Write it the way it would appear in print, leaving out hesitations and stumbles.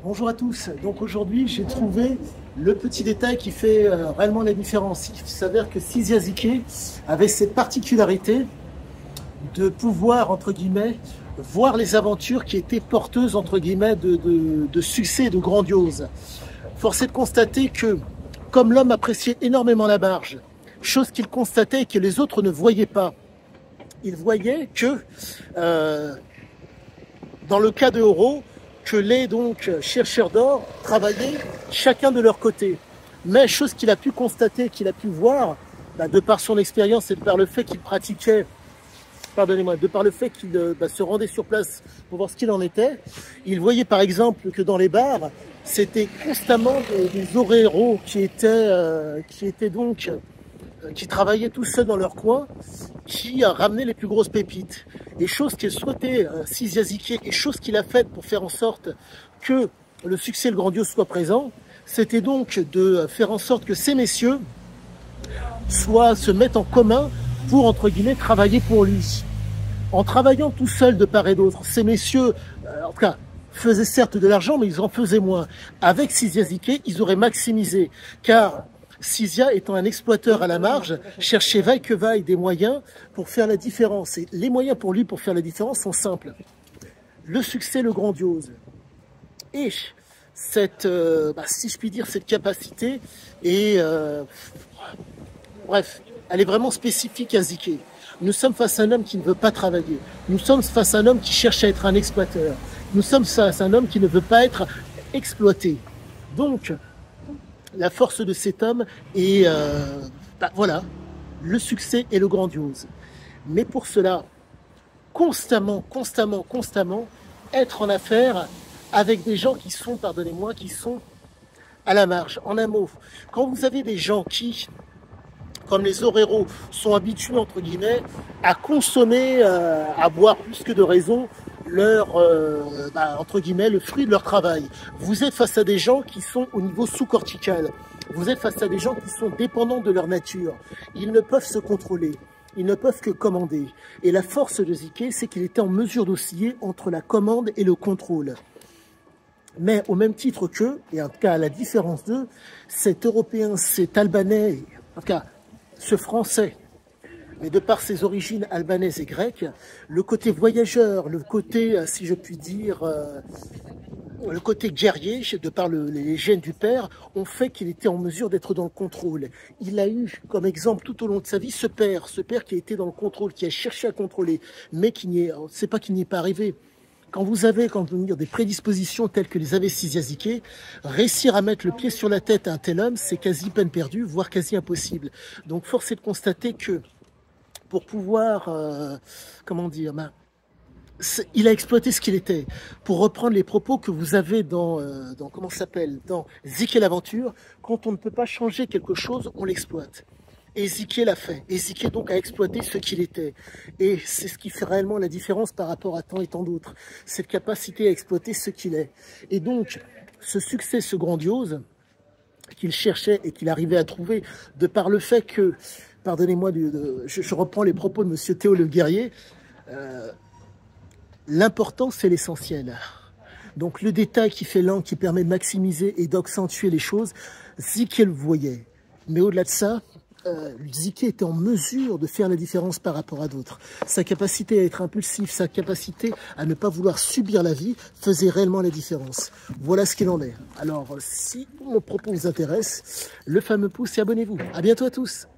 Bonjour à tous. Donc aujourd'hui, j'ai trouvé le petit détail qui fait réellement la différence. Il s'avère que Sizia Ziqué avait cette particularité de pouvoir, entre guillemets, voir les aventures qui étaient porteuses, entre guillemets, de succès, de grandiose. Force est de constater que, comme l'homme appréciait énormément la marge, chose qu'il constatait et que les autres ne voyaient pas, il voyait que, dans le cas de Oro, que les donc chercheurs d'or travaillaient chacun de leur côté. Mais chose qu'il a pu constater, qu'il a pu voir, de par son expérience et de par le fait qu'il pratiquait, pardonnez-moi, de par le fait qu'il se rendait sur place pour voir ce qu'il en était, il voyait par exemple que dans les bars, c'était constamment des oréros qui travaillaient tout seuls dans leur coin, qui a ramené les plus grosses pépites. Et chose qu'il souhaitait, Sizia Ziqué, et chose qu'il a faite pour faire en sorte que le succès et le grandiose soient présents, c'était donc de faire en sorte que ces messieurs se mettent en commun pour, entre guillemets, travailler pour lui. En travaillant tout seul de part et d'autre, ces messieurs, en tout cas, faisaient certes de l'argent, mais ils en faisaient moins. Avec Sizia Ziqué, ils auraient maximisé, car Sizia, étant un exploiteur à la marge, cherchait vaille que vaille des moyens pour faire la différence. Et les moyens pour lui pour faire la différence sont simples. Le succès, le grandiose. Et cette, si je puis dire, cette capacité est, bref, elle est vraiment spécifique à Ziqué. Nous sommes face à un homme qui ne veut pas travailler. Nous sommes face à un homme qui cherche à être un exploiteur. Nous sommes face à un homme qui ne veut pas être exploité. Donc, la force de cet homme est, voilà, le succès et le grandiose. Mais pour cela, constamment, être en affaire avec des gens qui sont, pardonnez-moi, qui sont à la marge. En un mot, quand vous avez des gens qui, comme les oréros, sont habitués, entre guillemets, à consommer, à boire plus que de raison, entre guillemets, le fruit de leur travail. Vous êtes face à des gens qui sont au niveau sous-cortical. Vous êtes face à des gens qui sont dépendants de leur nature. Ils ne peuvent se contrôler. Ils ne peuvent que commander. Et la force de Ziqué, c'est qu'il était en mesure d'osciller entre la commande et le contrôle. Mais au même titre qu'eux, et en tout cas à la différence d'eux, cet Européen, cet Albanais, en tout cas ce Français, mais de par ses origines albanaises et grecques, le côté voyageur, le côté, si je puis dire, le côté guerrier, de par les gènes du père, ont fait qu'il était en mesure d'être dans le contrôle. Il a eu comme exemple tout au long de sa vie ce père qui a été dans le contrôle, qui a cherché à contrôler, mais qui n'y est, c'est pas qu'il n'y est pas arrivé. Quand vous avez, des prédispositions telles que les avait Sizia Ziqué, réussir à mettre le pied sur la tête à un tel homme, c'est quasi peine perdue, voire quasi impossible. Donc force est de constater que pour pouvoir, il a exploité ce qu'il était. Pour reprendre les propos que vous avez dans Ziqué l'aventure, quand on ne peut pas changer quelque chose, on l'exploite. Et Ziqué l'a fait. Et Ziqué donc a exploité ce qu'il était. Et c'est ce qui fait réellement la différence par rapport à tant et tant d'autres. Cette capacité à exploiter ce qu'il est. Et donc, ce succès, ce grandiose, qu'il cherchait et qu'il arrivait à trouver, de par le fait que, pardonnez-moi, je reprends les propos de Monsieur Théo le Guerrier, l'important c'est l'essentiel. Donc le détail qui fait l'angle, qui permet de maximiser et d'accentuer les choses, Ziqué le voyait. Mais au-delà de ça, Ziqué était en mesure de faire la différence par rapport à d'autres. Sa capacité à être impulsif, sa capacité à ne pas vouloir subir la vie faisait réellement la différence. Voilà ce qu'il en est. Alors, si mon propos vous intéresse, le fameux pouce et abonnez-vous. À bientôt à tous.